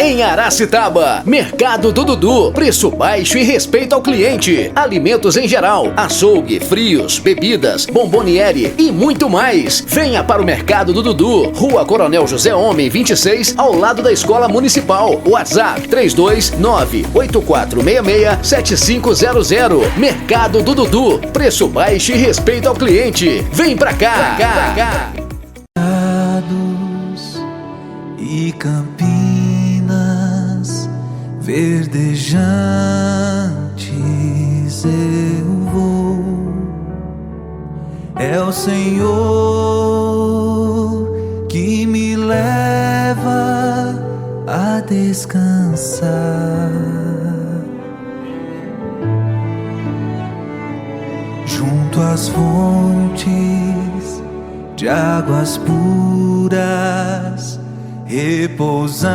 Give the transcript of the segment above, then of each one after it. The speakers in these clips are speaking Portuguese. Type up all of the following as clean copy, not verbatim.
Em Aracitaba, Mercado do Dudu, preço baixo e respeito ao cliente. Alimentos em geral, açougue, frios, bebidas, bomboniere e muito mais. Venha para o Mercado do Dudu, Rua Coronel José Homem 26, ao lado da Escola Municipal. WhatsApp 329-8466-7500. Mercado do Dudu, preço baixo e respeito ao cliente. Vem pra cá. E campinas verdejantes eu vou. É o Senhor que me leva a descansar junto às fontes de águas puras, repousantes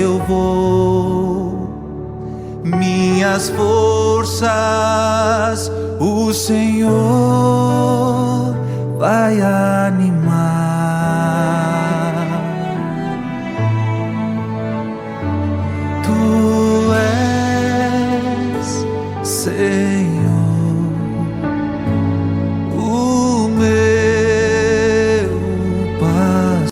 eu vou. Minhas forças o Senhor vai animar. Tu és, Senhor, o meu Pai.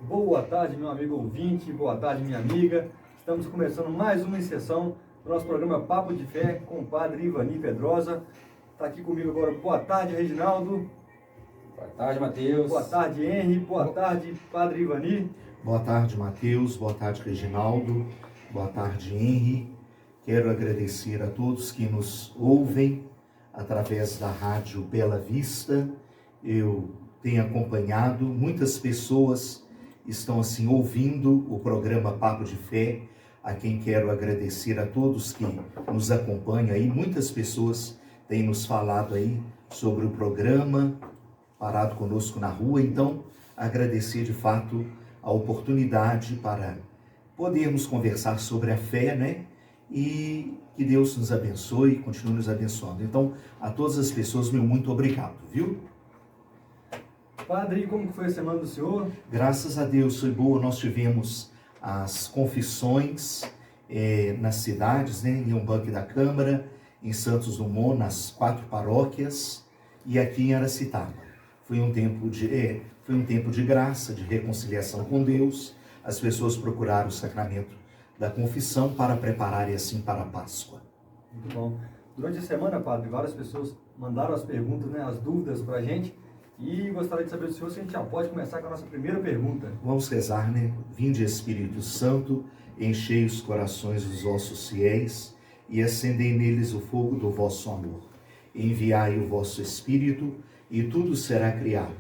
Boa tarde, meu amigo ouvinte, boa tarde, minha amiga. Estamos começando mais uma sessão do nosso programa Papo de Fé com o Padre Ivani Pedrosa. Está aqui comigo agora. Boa tarde, Reginaldo. Boa tarde, Matheus. Boa tarde, Henri. Boa tarde, Padre Ivani. Boa tarde, Matheus. Boa tarde, Reginaldo. Boa tarde, Henri. Quero agradecer a todos que nos ouvem através da rádio Bela Vista. Eu tenho acompanhado, muitas pessoas estão assim ouvindo o programa Papo de Fé, a quem quero agradecer a todos que nos acompanham aí. Muitas pessoas têm nos falado aí sobre o programa, parado conosco na rua, então agradecer de fato a oportunidade para podermos conversar sobre a fé, né? E que Deus nos abençoe e continue nos abençoando. Então, a todas as pessoas, meu muito obrigado, viu? Padre, como foi a semana do senhor? Graças a Deus foi boa. Nós tivemos as confissões nas cidades, né? Em Umbanque da Câmara, em Santos Dumont, nas 4 paróquias e aqui em Aracitaba. Foi um tempo de graça, de reconciliação com Deus. As pessoas procuraram o sacramento da confissão para prepararem assim para a Páscoa. Muito bom. Durante a semana, Padre, várias pessoas mandaram as perguntas, né, as dúvidas para a gente. E gostaria de saber do senhor se a gente já pode começar com a nossa primeira pergunta. Vamos rezar, né? Vinde, Espírito Santo, enchei os corações dos vossos fiéis e acendei neles o fogo do vosso amor. Enviai o vosso Espírito e tudo será criado,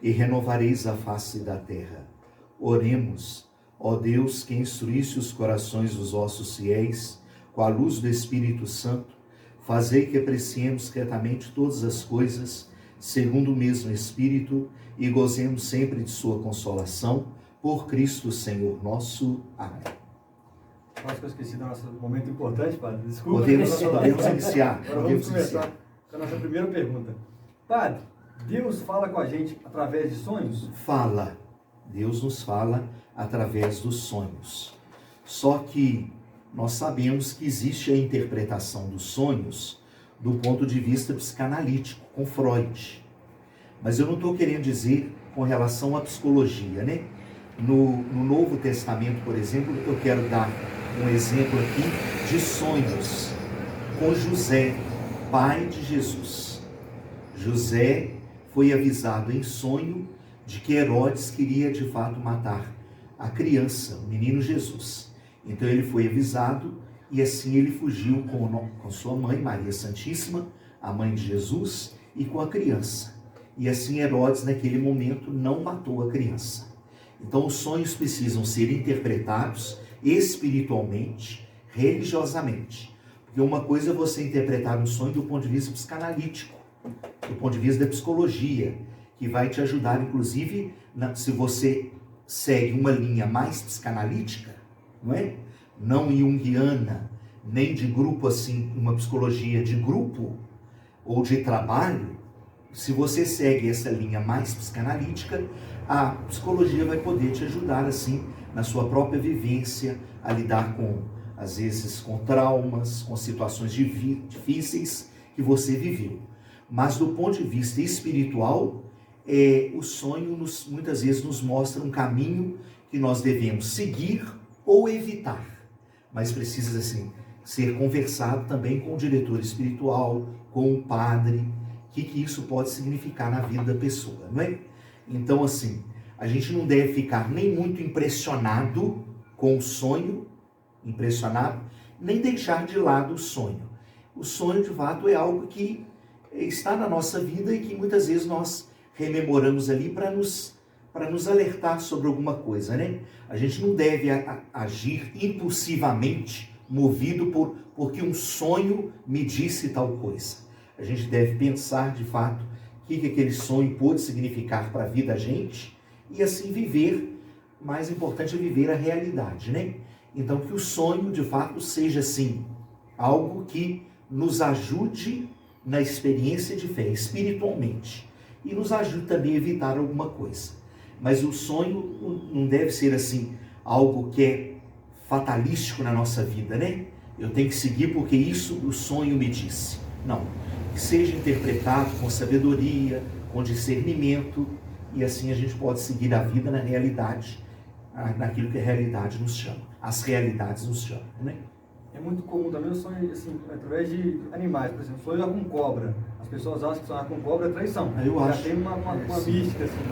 e renovareis a face da terra. Oremos, ó Deus, que instruísse os corações dos vossos fiéis com a luz do Espírito Santo, fazei que apreciemos retamente todas as coisas segundo o mesmo Espírito, e gozemos sempre de sua consolação, por Cristo Senhor nosso. Amém. Acho que eu esqueci do nosso momento importante, Padre. Desculpa. Podemos iniciar. Agora vamos começar com a nossa primeira pergunta. Padre, Deus fala com a gente através de sonhos? Fala. Deus nos fala através dos sonhos. Só que nós sabemos que existe a interpretação dos sonhos do ponto de vista psicanalítico, com Freud. Mas eu não estou querendo dizer com relação à psicologia, né? No Novo Testamento, por exemplo, eu quero dar um exemplo aqui de sonhos com José, pai de Jesus. José foi avisado em sonho de que Herodes queria de fato matar a criança, o menino Jesus. Então ele foi avisado e assim ele fugiu com sua mãe, Maria Santíssima, a mãe de Jesus, e com a criança. E assim Herodes, naquele momento, não matou a criança. Então os sonhos precisam ser interpretados espiritualmente, religiosamente. Porque uma coisa é você interpretar um sonho do ponto de vista psicanalítico, do ponto de vista da psicologia, que vai te ajudar, inclusive, se você segue uma linha mais psicanalítica, não é? Não junguiana, nem de grupo assim, uma psicologia de grupo ou de trabalho, se você segue essa linha mais psicanalítica, a psicologia vai poder te ajudar assim na sua própria vivência a lidar com, às vezes, com traumas, com situações difíceis que você viveu. Mas do ponto de vista espiritual, o sonho muitas vezes nos mostra um caminho que nós devemos seguir ou evitar. Mas precisa assim ser conversado também com o diretor espiritual, com o padre, o que isso pode significar na vida da pessoa, não é? Então, assim, a gente não deve ficar nem muito impressionado com o sonho, nem deixar de lado o sonho. O sonho, de fato, é algo que está na nossa vida e que muitas vezes nós rememoramos ali para nos alertar sobre alguma coisa, né? A gente não deve agir impulsivamente, movido porque um sonho me disse tal coisa. A gente deve pensar, de fato, o que aquele sonho pode significar para a vida da gente e assim viver. Mais importante é viver a realidade, né? Então, que o sonho, de fato, seja, assim, algo que nos ajude na experiência de fé, espiritualmente, e nos ajude também a evitar alguma coisa. Mas o sonho não deve ser, assim, algo que é fatalístico na nossa vida, né? Eu tenho que seguir porque isso o sonho me disse. Não. Que seja interpretado com sabedoria, com discernimento, e assim a gente pode seguir a vida na realidade, naquilo que a realidade nos chama, as realidades nos chamam, né? É muito comum também o sonho, assim, através de animais, por exemplo, sonhar com cobra. As pessoas acham que sonhar com cobra é traição. Eu já acho. tem uma mística, assim.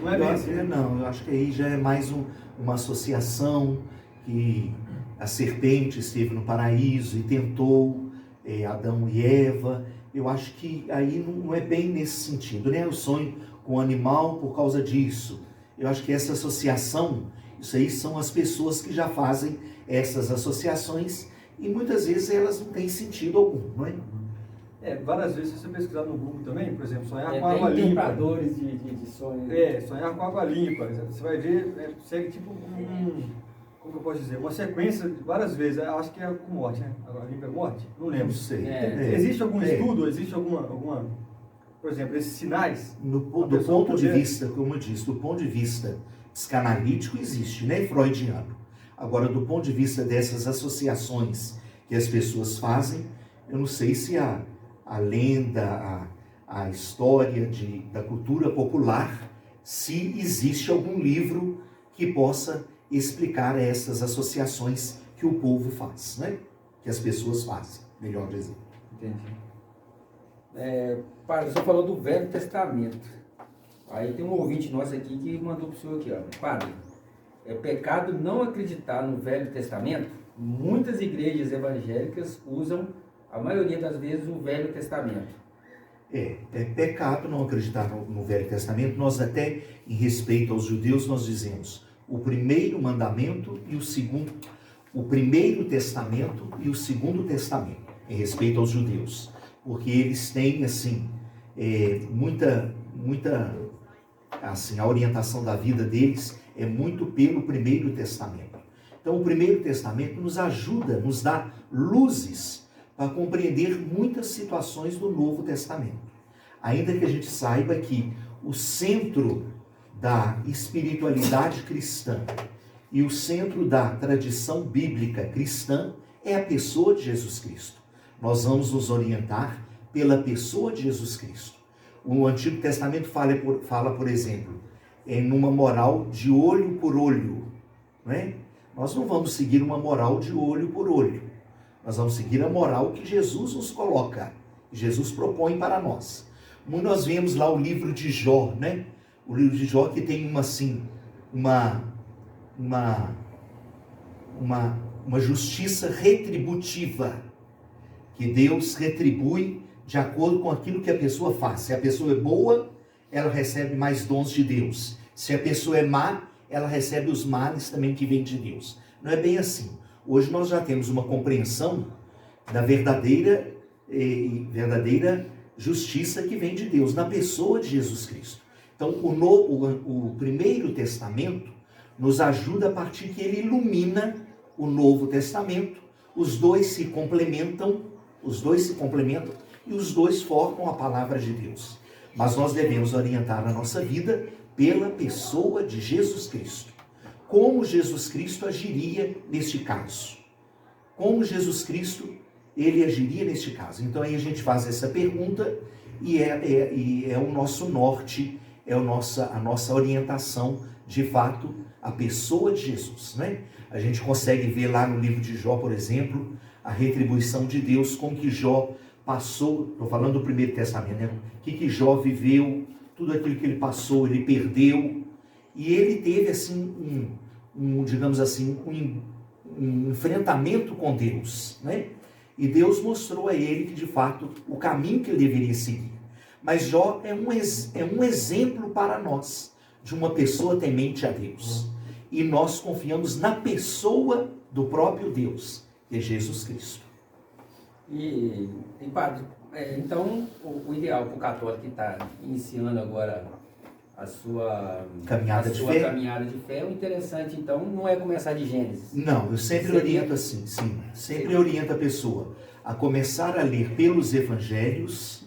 Não é bem assim, né? Não, eu acho que aí já é mais uma associação que a serpente esteve no paraíso e tentou Adão e Eva. Eu acho que aí não é bem nesse sentido, né? O sonho com o animal por causa disso. Eu acho que essa associação, isso aí são as pessoas que já fazem essas associações e muitas vezes elas não têm sentido algum, não é? Várias vezes, se você pesquisar no Google também, por exemplo, sonhar com tem água limpa. interpretadores de sonho. Sonhar com água limpa. Você vai ver, segue tipo como eu posso dizer, uma sequência de várias vezes. Eu acho que é com morte, né? Água limpa é morte? Não lembro. Não sei. Existe algum estudo, existe alguma, por exemplo, esses sinais? Do ponto de vista, como eu disse, do ponto de vista psicanalítico existe, né? Freudiano. Agora, do ponto de vista dessas associações que as pessoas fazem, eu não sei se a lenda, a história da cultura popular, se existe algum livro que possa explicar essas associações que o povo faz, né? Que as pessoas fazem, melhor dizendo. Entendi. Padre, você falou do Velho Testamento. Aí tem um ouvinte nosso aqui que mandou para o senhor aqui, ó. Padre, é pecado não acreditar no Velho Testamento? Muitas igrejas evangélicas usam, a maioria das vezes, o Velho Testamento. É pecado não acreditar no Velho Testamento. Nós até, em respeito aos judeus, nós dizemos o primeiro mandamento e o segundo, o primeiro testamento e o segundo testamento, em respeito aos judeus. Porque eles têm, assim, muita, assim, a orientação da vida deles é muito pelo primeiro testamento. Então, o primeiro testamento nos ajuda, nos dá luzes para compreender muitas situações do Novo Testamento. Ainda que a gente saiba que o centro da espiritualidade cristã e o centro da tradição bíblica cristã é a pessoa de Jesus Cristo. Nós vamos nos orientar pela pessoa de Jesus Cristo. O Antigo Testamento fala, por exemplo, numa moral de olho por olho, não é? Nós não vamos seguir uma moral de olho por olho. Nós vamos seguir a moral que Jesus nos coloca, que Jesus propõe para nós. Como nós vemos lá o livro de Jó, né? O livro de Jó que tem uma justiça retributiva, que Deus retribui de acordo com aquilo que a pessoa faz. Se a pessoa é boa, ela recebe mais dons de Deus. Se a pessoa é má, ela recebe os males também que vêm de Deus. Não é bem assim. Hoje nós já temos uma compreensão da verdadeira justiça que vem de Deus, na pessoa de Jesus Cristo. Então, o Primeiro Testamento nos ajuda a partir que ele ilumina o Novo Testamento. Os dois se complementam e os dois formam a palavra de Deus. Mas nós devemos orientar a nossa vida pela pessoa de Jesus Cristo. Como Jesus Cristo agiria neste caso? Como Jesus Cristo, ele agiria neste caso? Então aí a gente faz essa pergunta e é o nosso norte, é a nossa orientação, de fato, a pessoa de Jesus, né? A gente consegue ver lá no livro de Jó, por exemplo, a retribuição de Deus, como que Jó passou, estou falando do Primeiro Testamento, né? O que Jó viveu, tudo aquilo que ele passou, ele perdeu, e ele teve assim digamos assim, um enfrentamento com Deus, né? E Deus mostrou a ele que de fato o caminho que ele deveria seguir. Mas Jó é um exemplo para nós de uma pessoa temente a Deus, e nós confiamos na pessoa do próprio Deus, que é Jesus Cristo. E padre, então o ideal para o católico que está iniciando agora a sua caminhada de fé, o interessante então não é começar de Gênesis. Não, eu sempre oriento assim, sim, sempre oriento a pessoa a começar a ler pelos evangelhos,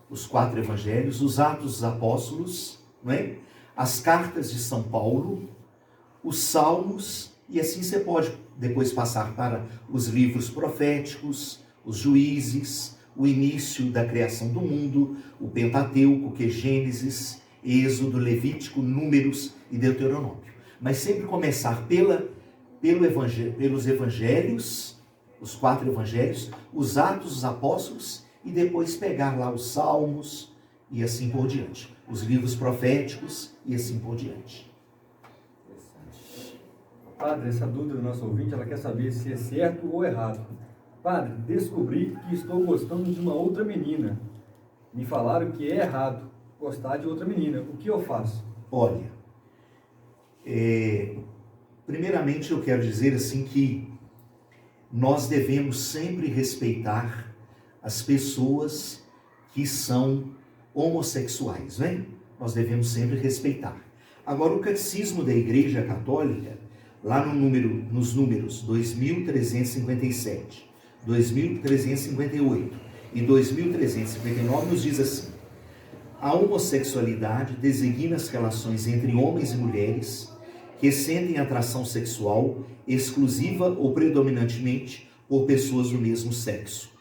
os 4 evangelhos, os Atos dos Apóstolos, não é? As cartas de São Paulo, os Salmos, e assim você pode depois passar para os livros proféticos, os Juízes, o início da criação do mundo, o Pentateuco, que é Gênesis, Êxodo, Levítico, Números e Deuteronômio. Mas sempre começar pelos evangelhos, os 4 evangelhos, os Atos dos Apóstolos, e depois pegar lá os Salmos e assim por diante. Os livros proféticos e assim por diante. Padre, essa dúvida do nosso ouvinte, ela quer saber se é certo ou errado. Padre, descobri que estou gostando de uma outra menina. Me falaram que é errado gostar de outra menina. O que eu faço? Olha, primeiramente eu quero dizer assim que nós devemos sempre respeitar as pessoas que são homossexuais, né? Nós devemos sempre respeitar. Agora, o Catecismo da Igreja Católica, lá nos números 2357, 2358 e 2359, nos diz assim: a homossexualidade designa as relações entre homens e mulheres que sentem atração sexual exclusiva ou predominantemente por pessoas do mesmo sexo.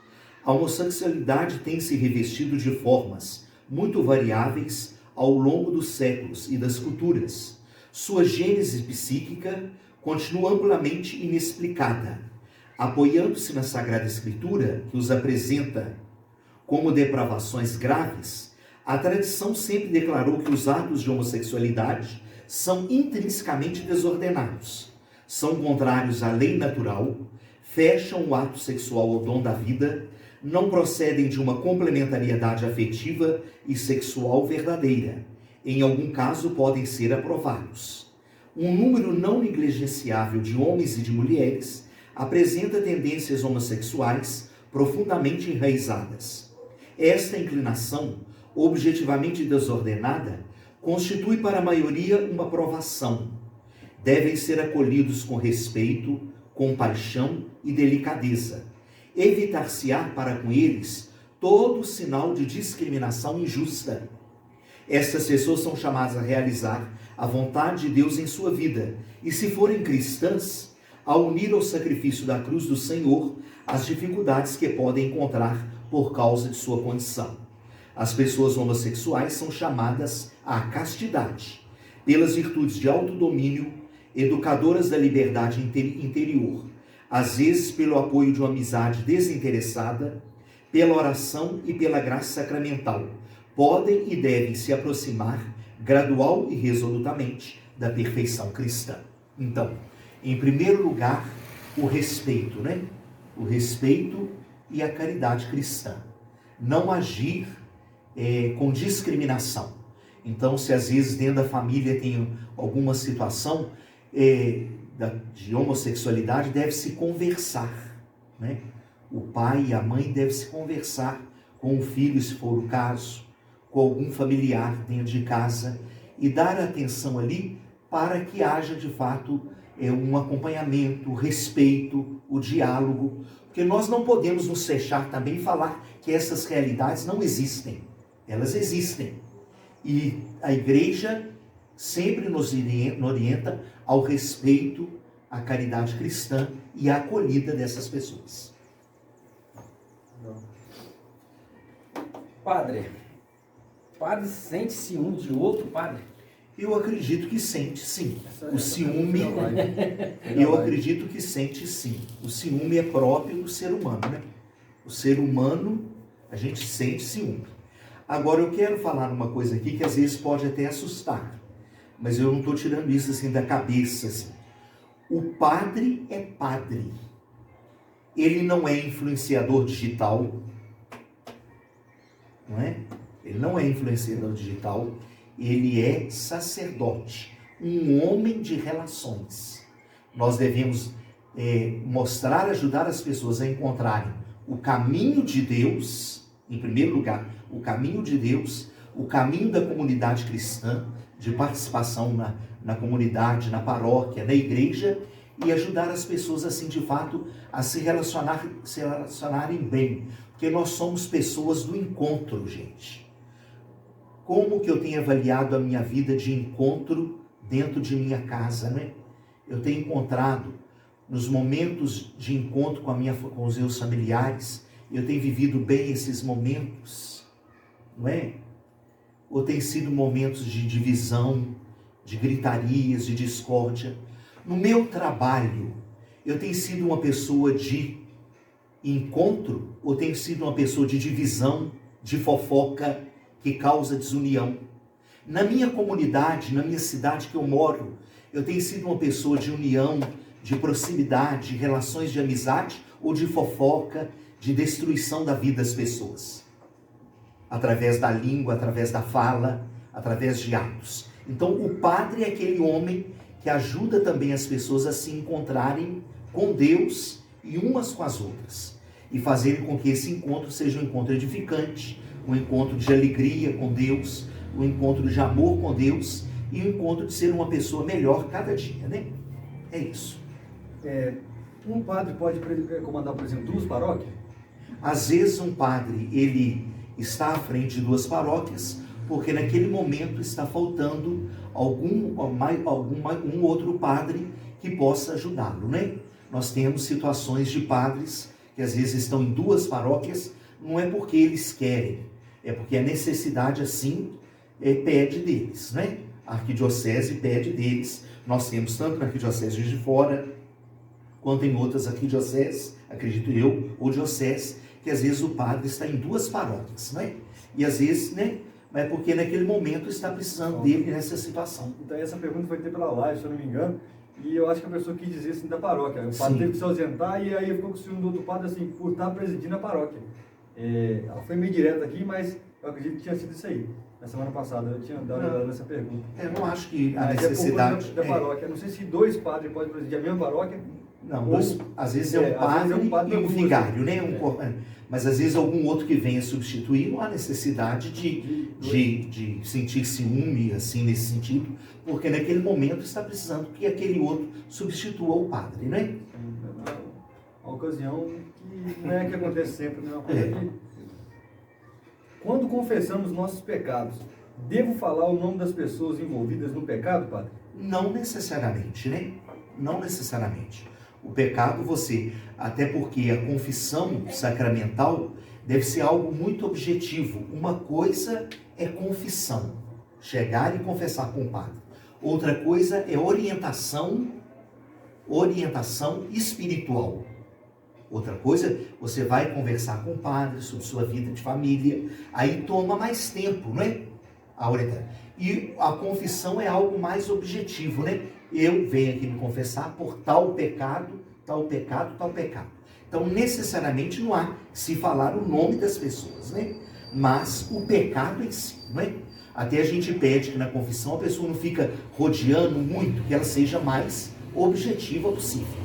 A homossexualidade tem se revestido de formas muito variáveis ao longo dos séculos e das culturas. Sua gênese psíquica continua amplamente inexplicada. Apoiando-se na Sagrada Escritura, que os apresenta como depravações graves, a tradição sempre declarou que os atos de homossexualidade são intrinsecamente desordenados, são contrários à lei natural, fecham o ato sexual ao dom da vida, não procedem de uma complementariedade afetiva e sexual verdadeira. Em algum caso podem ser aprovados. Um número não negligenciável de homens e de mulheres apresenta tendências homossexuais profundamente enraizadas. Esta inclinação, objetivamente desordenada, constitui para a maioria uma provação. Devem ser acolhidos com respeito, compaixão e delicadeza. Evitar-se-á para com eles todo sinal de discriminação injusta. Estas pessoas são chamadas a realizar a vontade de Deus em sua vida e, se forem cristãs, a unir ao sacrifício da cruz do Senhor as dificuldades que podem encontrar por causa de sua condição. As pessoas homossexuais são chamadas à castidade, pelas virtudes de autodomínio, educadoras da liberdade interior, às vezes pelo apoio de uma amizade desinteressada, pela oração e pela graça sacramental. Podem e devem se aproximar gradual e resolutamente da perfeição cristã. Então, em primeiro lugar, o respeito, né? O respeito e a caridade cristã. Não agir com discriminação. Então, se às vezes dentro da família tem alguma situação de homossexualidade, deve-se conversar, né? O pai e a mãe devem se conversar com o filho, se for o caso, com algum familiar dentro de casa, e dar atenção ali para que haja de fato um acompanhamento, o respeito, o diálogo, Porque nós não podemos nos fechar também e falar que essas realidades não existem. Elas existem. E a igreja sempre nos orienta ao respeito à caridade cristã e à acolhida dessas pessoas. Padre sente ciúme de outro padre? Eu acredito que sente sim. O ciúme, eu acredito que sente sim. O ciúme é próprio do ser humano, né? O ser humano, a gente sente ciúme. Agora eu quero falar uma coisa aqui que às vezes pode até assustar, mas eu não estou tirando isso assim da cabeça. Assim. O padre é padre. Ele não é influenciador digital, não é? Ele não é influenciador digital, ele é sacerdote, um homem de relações. Nós devemos mostrar, ajudar as pessoas a encontrarem o caminho de Deus, em primeiro lugar, o caminho de Deus, o caminho da comunidade cristã, de participação na comunidade, na paróquia, na igreja, e ajudar as pessoas, assim, de fato, a se relacionarem bem. Porque nós somos pessoas do encontro, gente. Como que eu tenho avaliado a minha vida de encontro dentro de minha casa, né? Eu tenho encontrado, nos momentos de encontro com os meus familiares, eu tenho vivido bem esses momentos, não é? Ou tem sido momentos de divisão, de gritarias, de discórdia. No meu trabalho, eu tenho sido uma pessoa de encontro ou tenho sido uma pessoa de divisão, de fofoca, que causa desunião? Na minha comunidade, na minha cidade que eu moro, eu tenho sido uma pessoa de união, de proximidade, de relações de amizade ou de fofoca, de destruição da vida das pessoas? Através da língua, através da fala, através de atos. Então, o padre é aquele homem que ajuda também as pessoas a se encontrarem com Deus e umas com as outras. E fazer com que esse encontro seja um encontro edificante, um encontro de alegria com Deus, um encontro de amor com Deus e um encontro de ser uma pessoa melhor cada dia, né? É isso. Um padre pode comandar, por exemplo, 2 paróquias? Às vezes um padre, ele está à frente de 2 paróquias, porque naquele momento está faltando um outro padre que possa ajudá-lo, né? Nós temos situações de padres que às vezes estão em 2 paróquias, não é porque eles querem, é porque a necessidade assim pede deles, né? A arquidiocese pede deles. Nós temos tanto na arquidiocese de Fora, quanto em outras arquidioceses, acredito eu, ou dioceses, que às vezes o padre está em 2 paróquias, né? E às vezes, né? Mas é porque naquele momento está precisando dele nessa situação. Então essa pergunta foi ter pela live, se eu não me engano, e eu acho que a pessoa quis dizer assim da paróquia. O padre teve que se ausentar e aí ficou com o ciúme do outro padre assim, por estar presidindo a paróquia. Ela foi meio direta aqui, mas eu acredito que tinha sido isso aí. Na semana passada eu tinha dado essa pergunta. Eu não acho que a necessidade... da paróquia. Não sei se 2 padres podem presidir a mesma paróquia. Não, às vezes é um padre e um vigário, né? Mas às vezes algum outro que venha substituir, não há necessidade de sentir ciúme, assim, nesse sentido, porque naquele momento está precisando que aquele outro substitua o padre, né? Uma ocasião que não é que acontece sempre, não é uma coisa que... Quando confessamos nossos pecados, devo falar o nome das pessoas envolvidas no pecado, padre? Não necessariamente, né? Não necessariamente. O pecado até porque a confissão sacramental deve ser algo muito objetivo. Uma coisa é confissão, chegar e confessar com o padre. Outra coisa é orientação espiritual. Outra coisa, você vai conversar com o padre sobre sua vida de família, aí toma mais tempo, né? E a confissão é algo mais objetivo, né? Eu venho aqui me confessar por tal pecado, tal pecado, tal pecado. Então, necessariamente não há que se falar o nome das pessoas, né? Mas o pecado em si, né? Até a gente pede que na confissão a pessoa não fica rodeando muito, que ela seja mais objetiva possível.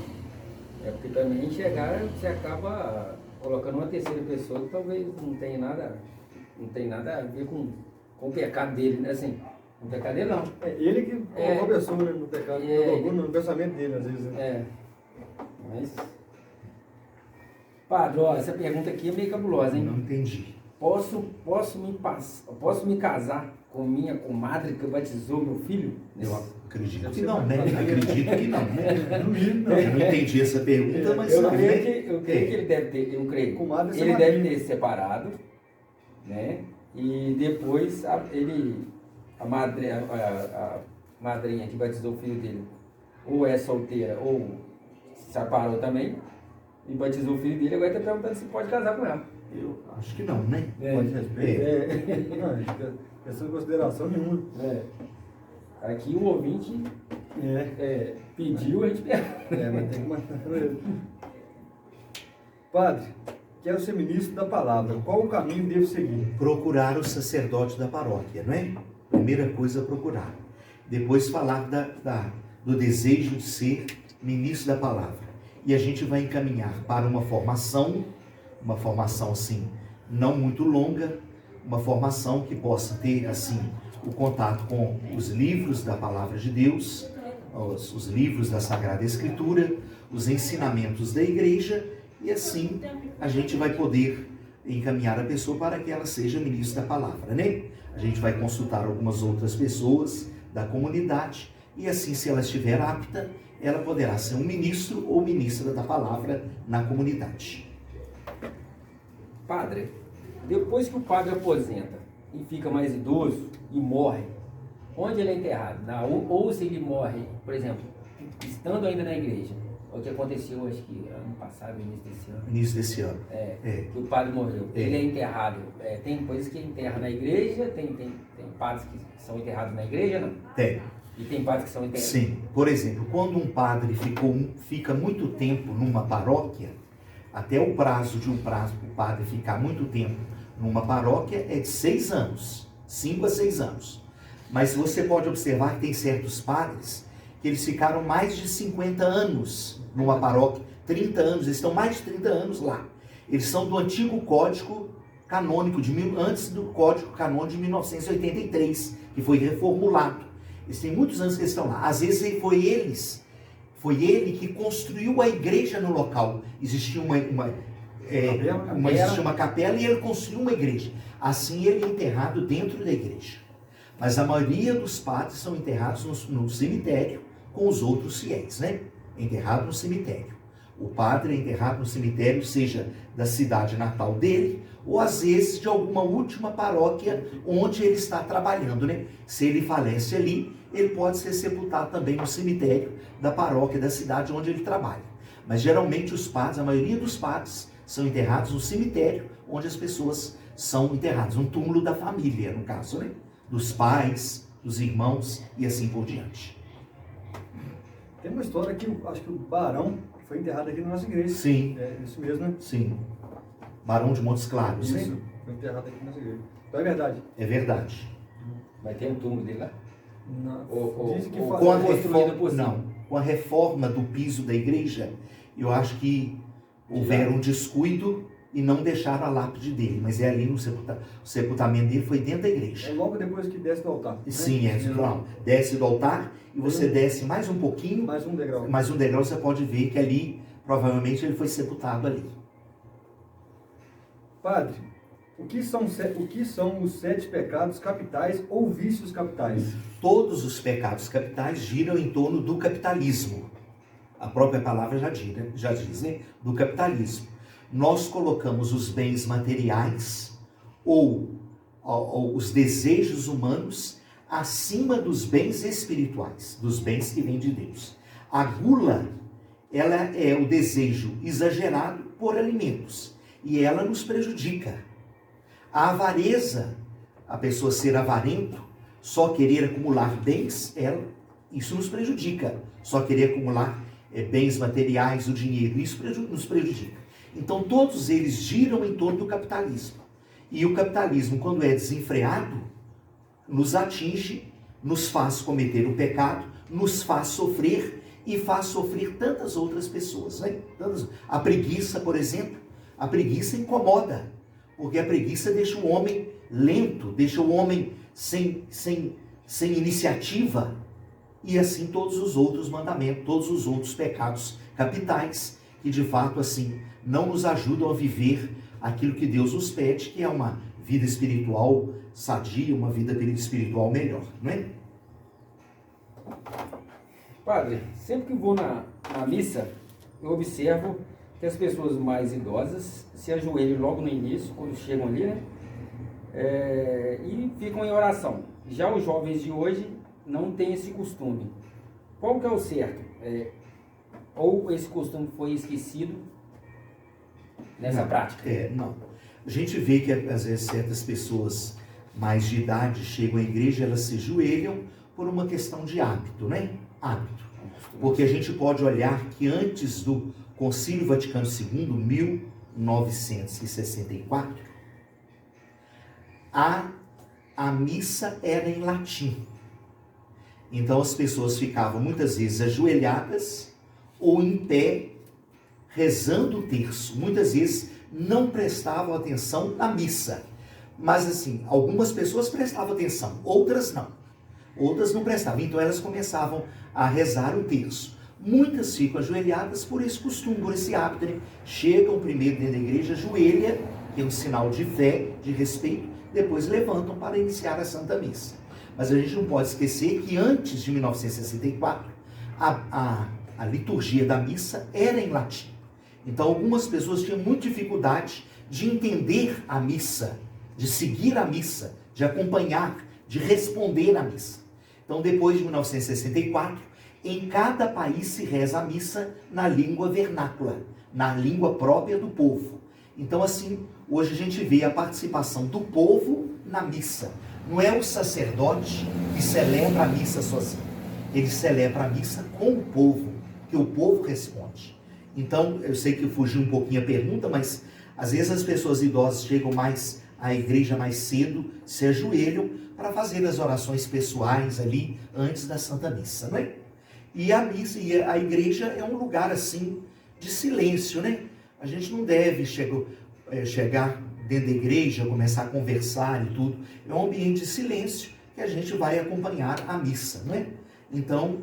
Porque também você acaba colocando uma terceira pessoa que talvez não tenha nada a ver com o pecado dele, né? Assim, o pecado dele não. É ele que colocou a pessoa no pecado, colocou no pensamento dele, às vezes. Né? Mas Padre, ó, essa pergunta aqui é meio cabulosa, hein? Não entendi. Posso me casar com minha comadre que batizou meu filho? Eu acredito que não, né? Acredito que não, né? Eu não entendi essa pergunta, mas eu não, creio né? que ele deve ter, Comadre é ele madrinha. deve ter separado, né? E depois a madrinha que batizou o filho dele ou é solteira ou separou também e batizou o filho dele, agora está perguntando se pode casar com ela. Eu acho que não, né? Pode respeito. Não, questão de consideração nenhuma. Aqui o ouvinte pediu, a gente pega. Mas tem que matar. Padre, quero ser ministro da palavra. Qual o caminho devo seguir? Procurar o sacerdote da paróquia, não é? Primeira coisa, procurar. Depois falar do desejo de ser ministro da palavra. E a gente vai encaminhar para uma formação assim, não muito longa, uma formação que possa ter, assim, o contato com os livros da palavra de Deus, os livros da Sagrada Escritura, os ensinamentos da igreja, e assim a gente vai poder encaminhar a pessoa para que ela seja ministra da palavra, né? A gente vai consultar algumas outras pessoas da comunidade, e assim, se ela estiver apta, ela poderá ser um ministro ou ministra da palavra na comunidade. Padre, depois que o padre aposenta e fica mais idoso e morre, onde ele é enterrado? Ou se ele morre, por exemplo, estando ainda na igreja, o que aconteceu, acho que ano passado, início desse ano. Que o padre morreu. Ele é enterrado. Tem coisas que enterram na igreja, tem padres que são enterrados na igreja, não? Tem. E tem padres que são enterrados? Sim. Por exemplo, quando um padre fica muito tempo numa paróquia, até o prazo o padre ficar muito tempo numa paróquia é de 6 anos, 5 a 6 anos. Mas você pode observar que tem certos padres que eles ficaram mais de 50 anos numa paróquia, 30 anos, eles estão mais de 30 anos lá. Eles são do antigo Código Canônico, antes do Código Canônico de 1983, que foi reformulado. Eles têm muitos anos que eles estão lá. Às vezes foi ele que construiu a igreja no local. Existia uma capela e ele construiu uma igreja. Assim ele é enterrado dentro da igreja. Mas a maioria dos padres são enterrados no cemitério com os outros fiéis, né? Enterrado no cemitério. O padre é enterrado no cemitério, seja da cidade natal dele, ou às vezes de alguma última paróquia onde ele está trabalhando, né? Se ele falece ali, ele pode ser sepultado também no cemitério da paróquia da cidade onde ele trabalha. Mas geralmente os padres, a maioria dos padres, são enterrados no cemitério onde as pessoas são enterradas, um túmulo da família, no caso, né? Dos pais, dos irmãos e assim por diante. Tem uma história que acho que o Barão foi enterrado aqui na nossa igreja. Sim. É isso mesmo, né? Sim. Barão de Montes Claros, Isso, né? foi enterrado aqui na nossa igreja. Então é verdade. É verdade. Vai ter um túmulo dele lá? Dizem que Com a construído por cima. Não, com a reforma do piso da igreja, eu acho que houveram um descuido e não deixaram a lápide dele, mas é ali no o sepultamento dele foi dentro da igreja. É logo depois que desce do altar. Sim, né? não, desce do altar e você desce mais um pouquinho, Mais um degrau. mais um degrau, você pode ver que ali, provavelmente ele foi sepultado ali. Padre, o que são os 7 pecados capitais ou vícios capitais? Todos os pecados capitais giram em torno do capitalismo. A própria palavra já diz, né? Do capitalismo. Nós colocamos os bens materiais ou os desejos humanos acima dos bens espirituais, dos bens que vêm de Deus. A gula, ela é o desejo exagerado por alimentos e ela nos prejudica. A avareza, a pessoa ser avarento, só querer acumular bens, isso nos prejudica. Só querer acumular bens materiais, o dinheiro, isso nos prejudica. Então todos eles giram em torno do capitalismo. E o capitalismo, quando é desenfreado, nos atinge, nos faz cometer o pecado, nos faz sofrer e faz sofrer tantas outras pessoas, né? A preguiça, por exemplo, a preguiça incomoda, porque a preguiça deixa o homem lento, deixa o homem sem iniciativa, e assim todos os outros mandamentos, todos os outros pecados capitais que de fato assim não nos ajudam a viver aquilo que Deus nos pede, que é uma vida espiritual sadia, uma vida espiritual melhor, não é? Padre, sempre que vou na missa, eu observo que as pessoas mais idosas se ajoelham logo no início, quando chegam ali, né? E ficam em oração. Já os jovens de hoje não têm esse costume. Qual que é o certo? Ou esse costume foi esquecido nessa prática? Não. A gente vê que às vezes certas pessoas mais de idade chegam à igreja, elas se ajoelham por uma questão de hábito, né? Hábito. Porque a gente pode olhar que antes do Concílio Vaticano II, 1964, a missa era em latim. Então as pessoas ficavam muitas vezes ajoelhadas ou em pé, rezando o terço. Muitas vezes não prestavam atenção na missa. Mas assim, algumas pessoas prestavam atenção, outras não. Outras não prestavam, então elas começavam a rezar o terço. Muitas ficam ajoelhadas por esse costume, por esse hábito, né? Chegam primeiro dentro da igreja, ajoelha, que é um sinal de fé, de respeito, depois levantam para iniciar a Santa Missa. Mas a gente não pode esquecer que antes de 1964, a liturgia da missa era em latim. Então algumas pessoas tinham muita dificuldade de entender a missa, de seguir a missa, de acompanhar, de responder à missa. Então depois de 1964, em cada país se reza a missa na língua vernácula, na língua própria do povo. Então assim, hoje a gente vê a participação do povo na missa. Não é o sacerdote que celebra a missa sozinho. Ele celebra a missa com o povo, que o povo responde. Então, eu sei que eu fugi um pouquinho a pergunta, mas às vezes as pessoas idosas chegam mais à igreja mais cedo, se ajoelham para fazer as orações pessoais ali antes da Santa Missa, não é? E a missa e a igreja é um lugar assim de silêncio, né? A gente não deve chegar dentro da igreja, começar a conversar e tudo. É um ambiente de silêncio que a gente vai acompanhar a missa, não é? Então,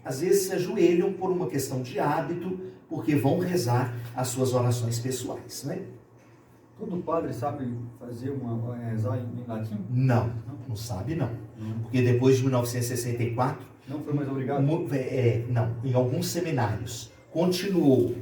às vezes se ajoelham por uma questão de hábito, porque vão rezar as suas orações pessoais, não é? Todo padre sabe fazer rezar em latim? Não sabe não. Porque depois de 1964... Não foi mais obrigado? Não, em alguns seminários continuou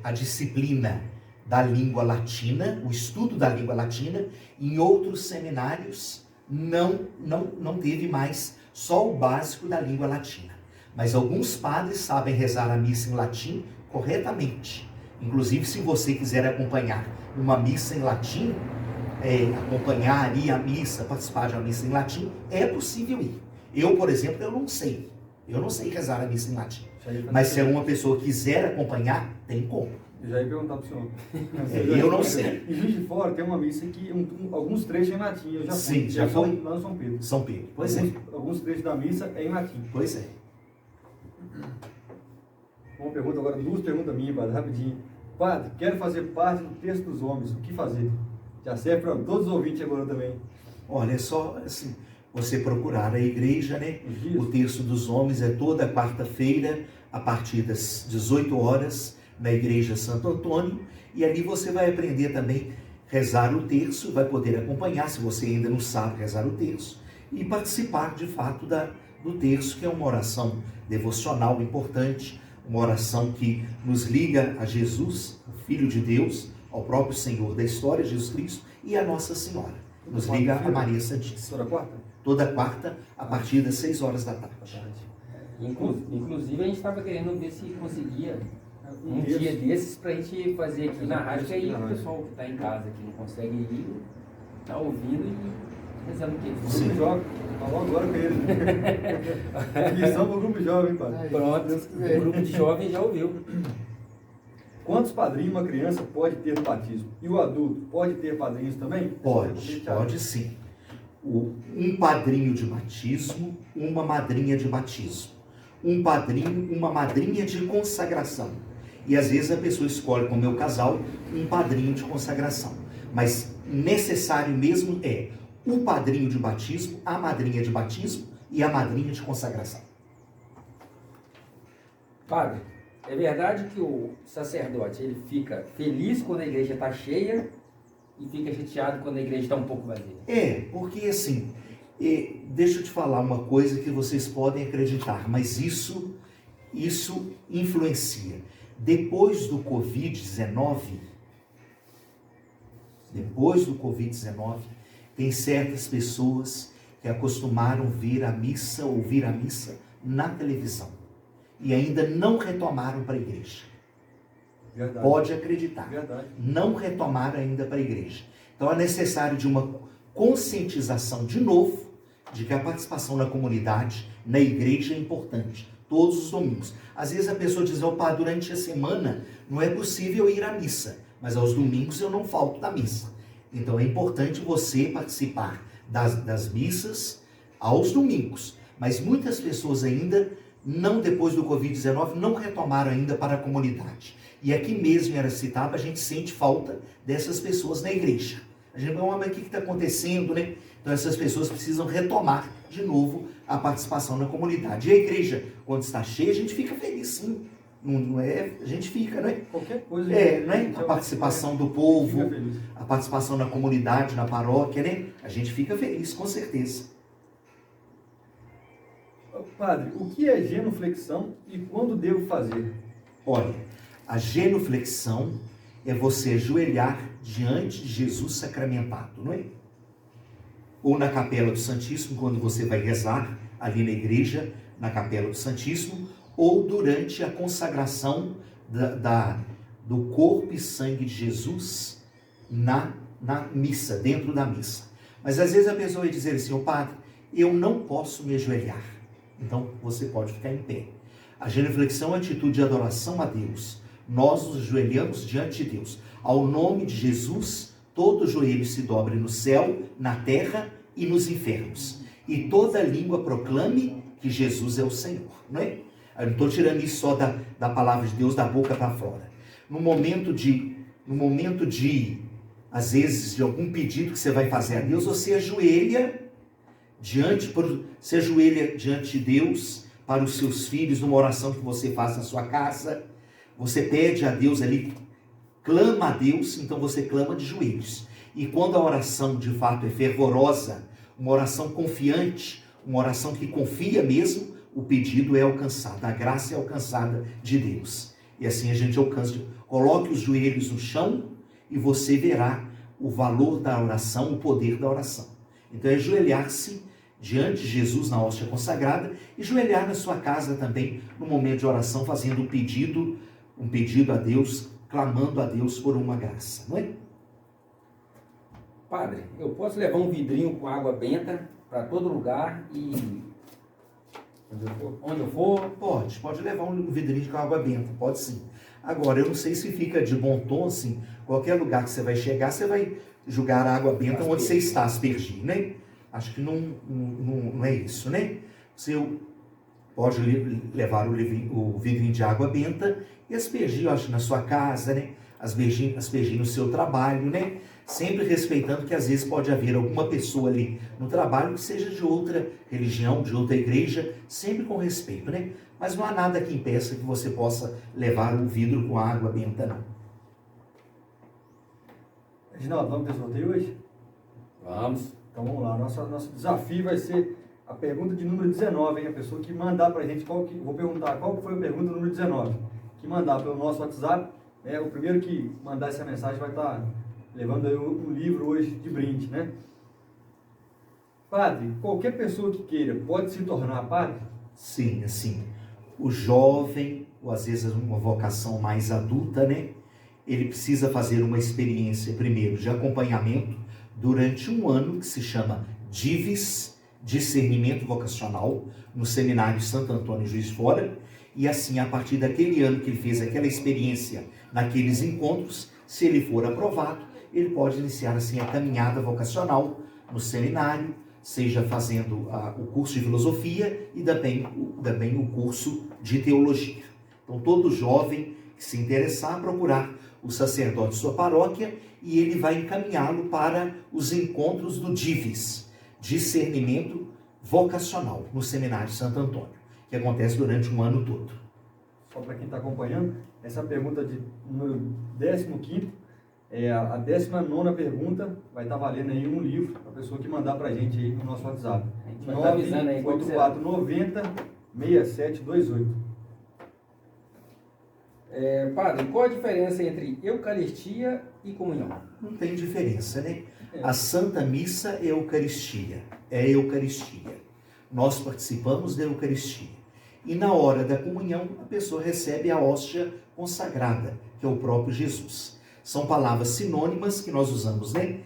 a disciplina da língua latina, o estudo da língua latina. Em outros seminários não teve mais só o básico da língua latina. Mas alguns padres sabem rezar a missa em latim corretamente. Inclusive, se você quiser acompanhar uma missa em latim, acompanhar, ir à missa, participar de uma missa em latim, é possível ir. Eu, por exemplo, eu não sei rezar a missa em latim. Mas se alguma pessoa quiser acompanhar, tem como. Eu já ia perguntar para o senhor. Eu não sei. Em Juiz de Fora tem uma missa que alguns trechos é em latim. Eu já fui. Sim, já foi? Lá no São Pedro. São Pedro, pois Alguns trechos da missa é em latim. Pois é. Uma pergunta agora, duas perguntas minhas, padre, rapidinho. Padre, quero fazer parte do texto dos homens, o que fazer? Já serve para todos os ouvintes agora também. Olha, é só assim, você procurar a igreja, né? O terço dos homens é toda quarta-feira, a partir das 18 horas, na igreja Santo Antônio, e ali você vai aprender também rezar o terço, vai poder acompanhar, se você ainda não sabe rezar o terço, e participar de fato do terço, que é uma oração devocional importante, uma oração que nos liga a Jesus, o Filho de Deus, ao próprio Senhor da história, Jesus Cristo, e a Nossa Senhora. Nos liga a Maria Santíssima. Toda quarta? Toda quarta, a partir das 6 horas da tarde. Inclusive, a gente estava querendo ver se conseguia um dia desses para a gente fazer aqui na rádio, que aí o pessoal que está em casa, que não consegue ir, está ouvindo e rezando o quê? Grupo jovem. Falou agora com ele. Missão para o grupo jovem, padre. Pronto, o grupo de jovens já ouviu. Quantos padrinhos uma criança pode ter no batismo? E o adulto pode ter padrinhos também? Pode sim. Um padrinho de batismo, uma madrinha de batismo. Um padrinho, uma madrinha de consagração. E às vezes a pessoa escolhe, como meu casal, um padrinho de consagração. Mas necessário mesmo é o padrinho de batismo, a madrinha de batismo e a madrinha de consagração. Padre, é verdade que o sacerdote ele fica feliz quando a igreja está cheia e fica chateado quando a igreja está um pouco vazia? Porque assim, deixa eu te falar uma coisa que vocês podem acreditar, mas isso influencia. Depois do Covid-19, tem certas pessoas que acostumaram ouvir a missa na televisão e ainda não retomaram para a igreja. Verdade. Pode acreditar. Verdade. Não retomaram ainda para a igreja. Então é necessário de uma conscientização de novo de que a participação na comunidade, na igreja é importante, todos os domingos. Às vezes a pessoa diz, opa, durante a semana não é possível ir à missa, mas aos domingos eu não falto da missa. Então é importante você participar das missas aos domingos. Mas muitas pessoas ainda, não depois do Covid-19, não retomaram ainda para a comunidade. E aqui mesmo em Aracitaba a gente sente falta dessas pessoas na igreja. A gente fala, mas o que está acontecendo, né? Então essas pessoas precisam retomar de novo a participação na comunidade. E a igreja, quando está cheia, a gente fica feliz, sim. Não é? A gente fica, não é? Qualquer coisa. Não é? A participação do povo, a participação na comunidade, na paróquia, né? A gente fica feliz, com certeza. Padre, o que é genuflexão e quando devo fazer? Olha, a genuflexão é você ajoelhar diante de Jesus sacramentado, não é? Ou na Capela do Santíssimo, quando você vai rezar ali na igreja, na Capela do Santíssimo, ou durante a consagração do corpo e sangue de Jesus na missa, dentro da missa. Mas às vezes a pessoa vai dizer assim, padre, eu não posso me ajoelhar. Então você pode ficar em pé. A genuflexão é a atitude de adoração a Deus. Nós nos ajoelhamos diante de Deus. Ao nome de Jesus, todo joelho se dobre no céu, na terra e nos infernos. E toda língua proclame que Jesus é o Senhor, não é? Eu não estou tirando isso só da palavra de Deus da boca para fora. No momento de, às vezes, de algum pedido que você vai fazer a Deus, você ajoelha diante de Deus para os seus filhos, numa oração que você faz na sua casa. Você pede a Deus ali, clama a Deus, então você clama de joelhos. E quando a oração de fato é fervorosa, uma oração confiante, uma oração que confia mesmo, o pedido é alcançado, a graça é alcançada de Deus. E assim a gente alcança. Coloque os joelhos no chão e você verá o valor da oração, o poder da oração. Então é ajoelhar-se diante de Jesus na hóstia consagrada e ajoelhar na sua casa também, no momento de oração, fazendo um pedido a Deus, clamando a Deus por uma graça, não é? Padre, eu posso levar um vidrinho com água benta para todo lugar e onde eu for? Pode levar um vidrinho com água benta, pode sim. Agora, eu não sei se fica de bom tom, assim, qualquer lugar que você vai chegar, você vai jogar a água benta onde você está, aspergir, né? Acho que não é isso, né? Você pode levar o vidrinho de água benta e aspergir, eu acho, na sua casa, né? Aspergir no seu trabalho, né? Sempre respeitando que às vezes pode haver alguma pessoa ali no trabalho que seja de outra religião, de outra igreja, sempre com respeito, né? Mas não há nada que impeça que você possa levar um vidro com água benta, não. Reginaldo, vamos ter sorteio hoje? Vamos. Então vamos lá, nosso desafio vai ser a pergunta de número 19, hein? A pessoa que mandar pra gente, vou perguntar qual que foi a pergunta número 19, que mandar pelo nosso WhatsApp, o primeiro que mandar essa mensagem vai estar levando aí um livro hoje de brinde, né? Padre, qualquer pessoa que queira pode se tornar padre? Sim, assim, o jovem, ou às vezes uma vocação mais adulta, né? Ele precisa fazer uma experiência, primeiro, de acompanhamento durante um ano, que se chama DIVES, Discernimento Vocacional, no Seminário Santo Antônio Juiz de Fora, e assim, a partir daquele ano que ele fez aquela experiência, naqueles encontros, se ele for aprovado, ele pode iniciar assim a caminhada vocacional no seminário, seja fazendo o curso de filosofia e também o curso de teologia. Então, todo jovem que se interessar, procurar o sacerdote de sua paróquia e ele vai encaminhá-lo para os encontros do DIVES, Discernimento Vocacional, no Seminário Santo Antônio, que acontece durante um ano todo. só para quem está acompanhando, essa pergunta de número 15º, a 19ª pergunta vai estar valendo aí um livro para a pessoa que mandar para a gente aí no nosso WhatsApp. A gente vai estar avisando aí. 984906728. Padre, qual a diferença entre Eucaristia e comunhão? Não tem diferença, né? A Santa Missa é Eucaristia, é Eucaristia. Nós participamos da Eucaristia. E na hora da comunhão, a pessoa recebe a hóstia consagrada, que é o próprio Jesus. São palavras sinônimas que nós usamos, né?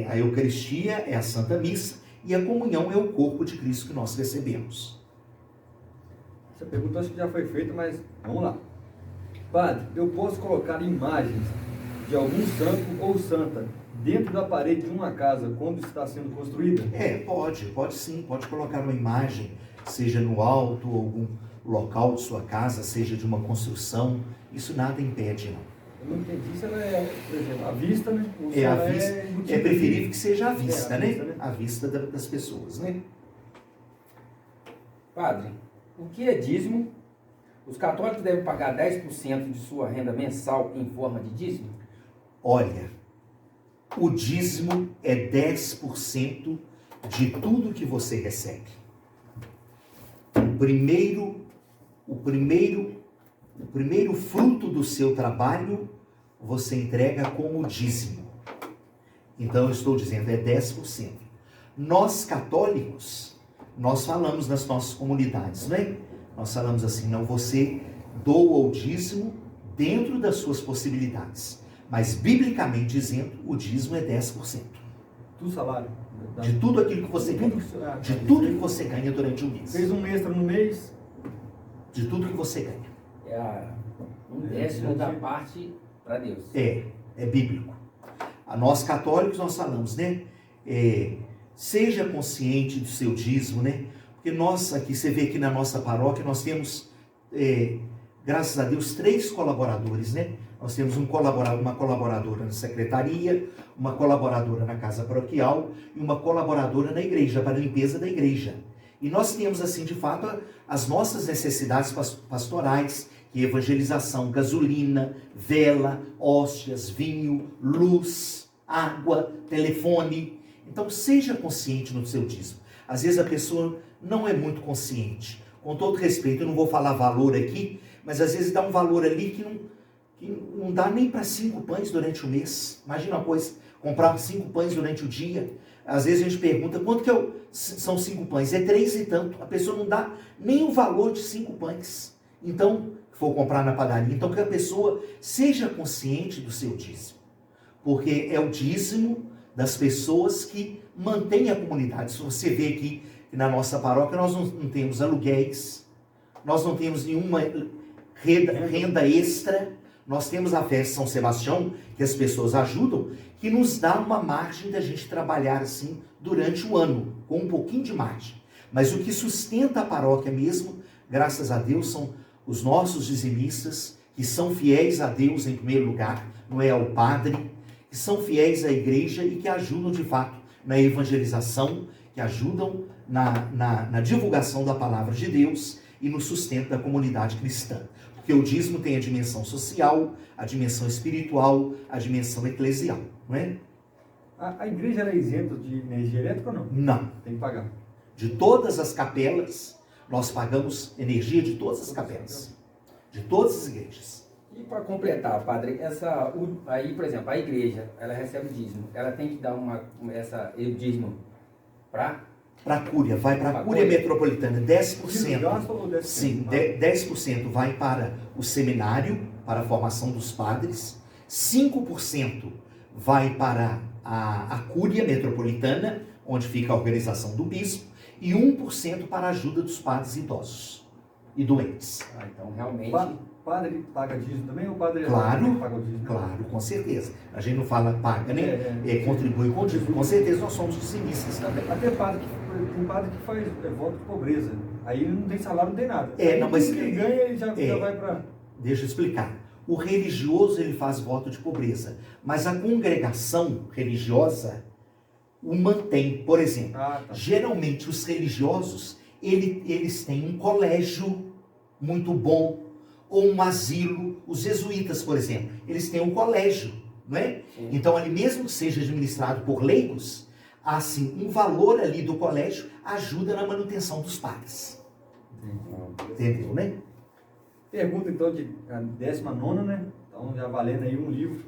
A Eucaristia é a Santa Missa e a comunhão é o corpo de Cristo que nós recebemos. Essa pergunta acho que já foi feita, mas vamos lá. Padre, eu posso colocar imagens de algum santo ou santa dentro da parede de uma casa quando está sendo construída? Pode sim, pode colocar uma imagem, seja no alto, ou algum local de sua casa, seja de uma construção, isso nada impede, não. Eu não entendi se ela é, por exemplo, à vista, né? É preferível que seja à vista, à vista, né? À vista das pessoas, né? Padre, o que é dízimo? Os católicos devem pagar 10% de sua renda mensal em forma de dízimo? Olha, o dízimo é 10% de tudo que você recebe. O primeiro fruto do seu trabalho, você entrega como dízimo. Então, eu estou dizendo, é 10%. Nós, católicos, nós falamos nas nossas comunidades, né? Nós falamos assim, não, você doa o dízimo dentro das suas possibilidades. Mas, biblicamente dizendo, o dízimo é 10%. Do salário? De tudo aquilo que você ganha. De tudo que você ganha durante o mês. Fez um extra no mês? De tudo que você ganha. Um décimo da parte para Deus. É bíblico. A nós católicos nós falamos, né? Seja consciente do seu dízimo, né? Porque nós aqui, você vê aqui na nossa paróquia, nós temos, graças a Deus, 3 colaboradores, né? Nós temos uma colaboradora na secretaria, uma colaboradora na casa paroquial e uma colaboradora na igreja, para a limpeza da igreja. E nós temos, assim, de fato, as nossas necessidades pastorais, que é evangelização, gasolina, vela, hóstias, vinho, luz, água, telefone. Então, seja consciente no seu dízimo. Às vezes a pessoa não é muito consciente. Com todo respeito, eu não vou falar valor aqui, mas às vezes dá um valor ali que não dá nem para 5 pães durante o mês. Imagina uma coisa, comprar 5 pães durante o dia. Às vezes a gente pergunta, quanto que são 5 pães? É 3 e tanto. A pessoa não dá nem o valor de 5 pães. Então, for comprar na padaria. Então, que a pessoa seja consciente do seu dízimo. Porque é o dízimo das pessoas que mantêm a comunidade. Se você vê aqui na nossa paróquia, nós não temos aluguéis, nós não temos nenhuma renda extra, nós temos a festa São Sebastião, que as pessoas ajudam, que nos dá uma margem da gente trabalhar assim durante o ano, com um pouquinho de margem. Mas o que sustenta a paróquia mesmo, graças a Deus, são os nossos dizimistas, que são fiéis a Deus em primeiro lugar, não é ao padre, que são fiéis à igreja e que ajudam de fato na evangelização, que ajudam na divulgação da palavra de Deus e no sustento da comunidade cristã. Porque o dízimo tem a dimensão social, a dimensão espiritual, a dimensão eclesial, não é? A igreja é isenta de energia elétrica ou não? Não. Tem que pagar. De todas as capelas, nós pagamos energia de todas as capelas. De todas as igrejas. E para completar, padre, aí, por exemplo, a igreja, ela recebe o dízimo. Ela tem que dar o dízimo para a Cúria, vai para a Cúria Metropolitana, 10%. Sim, 10% vai para o seminário, para a formação dos padres, 5% vai para a Cúria Metropolitana, onde fica a organização do bispo, e 1% para a ajuda dos padres idosos e doentes. Então, realmente... Padre paga dízimo também ou o padre claro, paga o dízimo? Claro, com certeza. A gente não fala paga, né? Contribui com o dízimo. Com certeza nós somos dizimistas também. Até tem padre que faz voto de pobreza. Aí ele não tem salário, não tem nada. Mas tudo que ele ganha, ele já vai para... Deixa eu explicar. O religioso, ele faz voto de pobreza. Mas a congregação religiosa o mantém. Por exemplo, geralmente os religiosos, eles têm um colégio muito bom, ou um asilo. Os jesuítas, por exemplo, eles têm um colégio, não é? Então, ali mesmo que seja administrado por leigos, assim, um valor ali do colégio ajuda na manutenção dos padres. Entendeu, né? Pergunta então de a 19ª, né? Então já valendo aí um livro.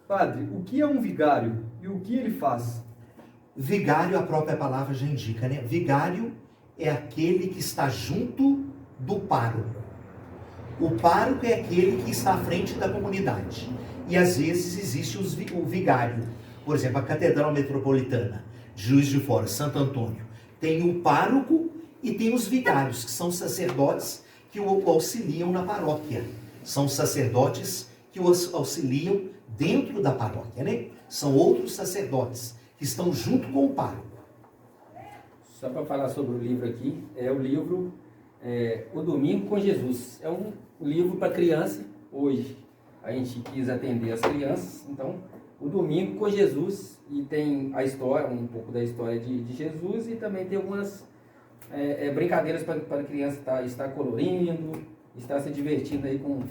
Padre, o que é um vigário e o que ele faz? Vigário, a própria palavra já indica, né? Vigário é aquele que está junto do pároco. O pároco é aquele que está à frente da comunidade. E às vezes existe o vigário. Por exemplo, a Catedral Metropolitana de Juiz de Fora, Santo Antônio, tem o pároco e tem os vigários, que são sacerdotes que o auxiliam na paróquia. São sacerdotes que o auxiliam dentro da paróquia, né? São outros sacerdotes que estão junto com o pároco. Só para falar sobre o livro aqui, é o livro O Domingo com Jesus. É um livro para criança. Hoje a gente quis atender as crianças, então O Domingo com Jesus, e tem a história, um pouco da história de Jesus, e também tem algumas brincadeiras para a criança estar colorindo, estar se divertindo aí com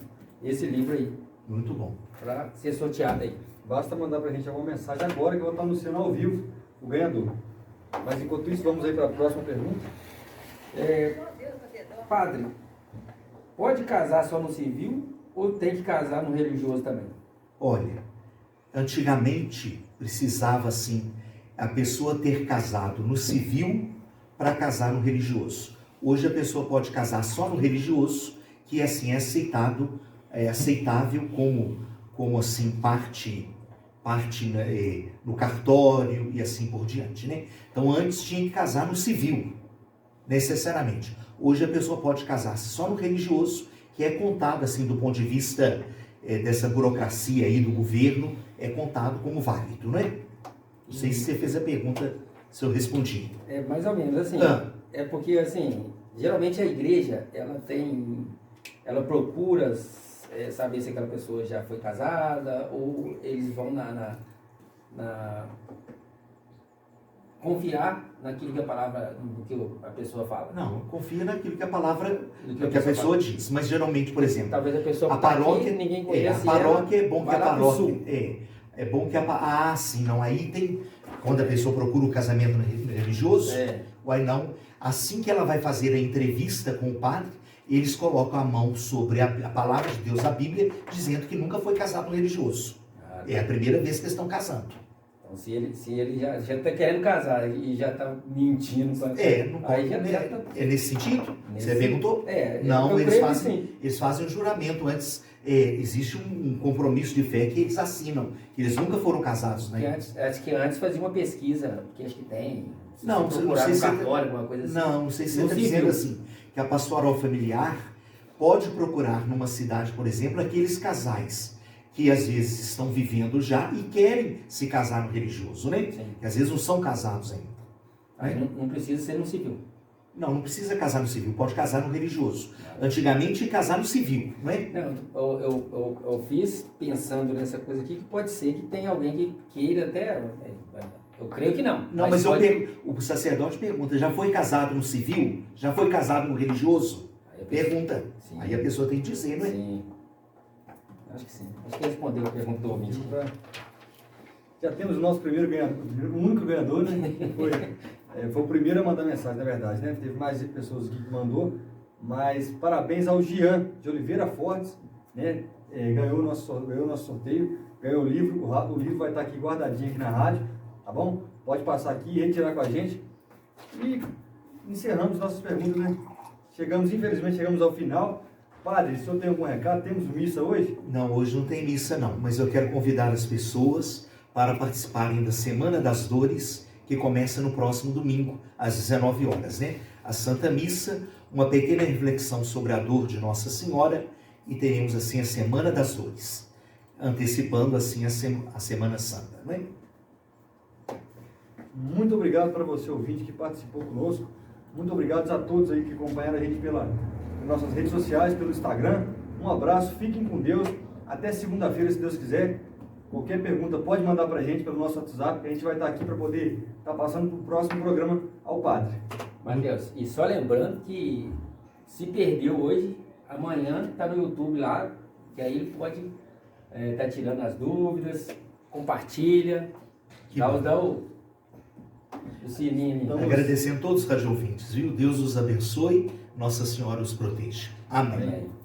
esse livro aí. Muito bom. Para ser sorteado aí. Basta mandar pra gente alguma mensagem agora que eu vou estar anunciando ao vivo o ganhador. Mas enquanto isso, vamos aí para a próxima pergunta. Padre, pode casar só no civil ou tem que casar no religioso também? Olha, antigamente precisava, assim, a pessoa ter casado no civil para casar no religioso. Hoje a pessoa pode casar só no religioso, que assim é aceitável como assim parte no cartório e assim por diante, né? Então antes tinha que casar no civil, necessariamente. Hoje a pessoa pode casar só no religioso, que é contado assim do ponto de vista dessa burocracia aí do governo, é contado como válido, não é? Não sei se você fez a pergunta, se eu respondi. É mais ou menos assim. É porque assim, geralmente a igreja ela procura saber se aquela pessoa já foi casada, ou eles vão confiar naquilo que a palavra, no que a pessoa fala. Não, confia naquilo que a palavra, que a pessoa diz. Mas geralmente, por exemplo, talvez a pessoa a paróquia, aqui, ninguém conhece, a paróquia é bom que a paróquia bom que sim, não, aí tem, quando a pessoa procura o casamento religioso, aí não, assim que ela vai fazer a entrevista com o padre, eles colocam a mão sobre a palavra de Deus, a Bíblia, dizendo que nunca foi casado no religioso. É a primeira vez que eles estão casando. Então, se ele já está querendo casar e já está mentindo... Não pode, é nesse sentido? Você perguntou? Não, eles fazem um juramento antes. Existe um compromisso de fé que eles assinam, que eles nunca foram casados, né? Acho que antes fazia uma pesquisa, que acho que tem... Não sei se alguma coisa assim. Não sei se você está dizendo assim, que a pastoral familiar pode procurar numa cidade, por exemplo, aqueles casais que às vezes estão vivendo já e querem se casar no religioso, né? Sim. Que às vezes não são casados ainda. Mas não precisa ser no civil. Não precisa casar no civil, pode casar no religioso. Antigamente casar no civil, não é? Não, eu fiz pensando nessa coisa aqui, que pode ser que tenha alguém que queira até... Eu creio que não. Não, mas o sacerdote pergunta, já foi casado no civil? Já foi casado no religioso? Pergunta. Sim. Aí a pessoa tem que dizer, não é? Sim. Acho que sim. Acho que respondeu a pergunta do ouvinte. Já temos o nosso primeiro ganhador, o único ganhador, né? Foi o primeiro a mandar mensagem, na verdade, né? Teve mais pessoas aqui que mandou, mas parabéns ao Gian de Oliveira Fortes, né? Ganhou o nosso sorteio, ganhou o livro livro vai estar aqui guardadinho aqui na rádio, tá bom? Pode passar aqui e retirar com a gente. E encerramos nossas perguntas, né? Infelizmente chegamos ao final. Padre, se o senhor tem algum recado? Temos missa hoje? Não, hoje não tem missa não, mas eu quero convidar as pessoas para participarem da Semana das Dores, que começa no próximo domingo, às 19 horas, né? A Santa Missa, uma pequena reflexão sobre a dor de Nossa Senhora, e teremos assim a Semana das Dores, antecipando assim a Semana Santa, não é? Muito obrigado para você, ouvinte, que participou conosco. Muito obrigado a todos aí que acompanharam a gente pelas nossas redes sociais, pelo Instagram. Um abraço, fiquem com Deus. Até segunda-feira, se Deus quiser. Qualquer pergunta pode mandar para a gente pelo nosso WhatsApp, que a gente vai estar aqui para poder estar passando para o próximo programa ao Padre. Mateus, e só lembrando que se perdeu hoje, amanhã tá no YouTube lá, que aí ele pode tá tirando as dúvidas, compartilha, dá o sininho. Então, Agradecendo todos os radiovintes, viu? Deus os abençoe, Nossa Senhora os proteja. Amém. Amém.